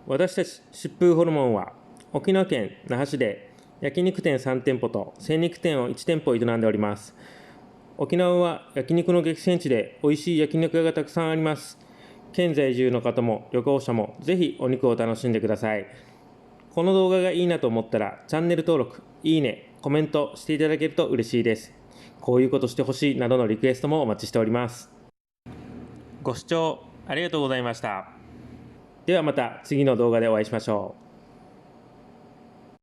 私たち疾風ホルモンは沖縄県那覇市で焼肉店3店舗と精肉店を1店舗営んでおります。沖縄は焼肉の激戦地で美味しい焼肉屋がたくさんあります。県在住の方も旅行者もぜひお肉を楽しんでください。この動画がいいなと思ったらチャンネル登録、いいね、コメントしていただけると嬉しいです。こういうことしてほしいなどのリクエストもお待ちしております。ご視聴ありがとうございました。ではまた次の動画でお会いしましょう。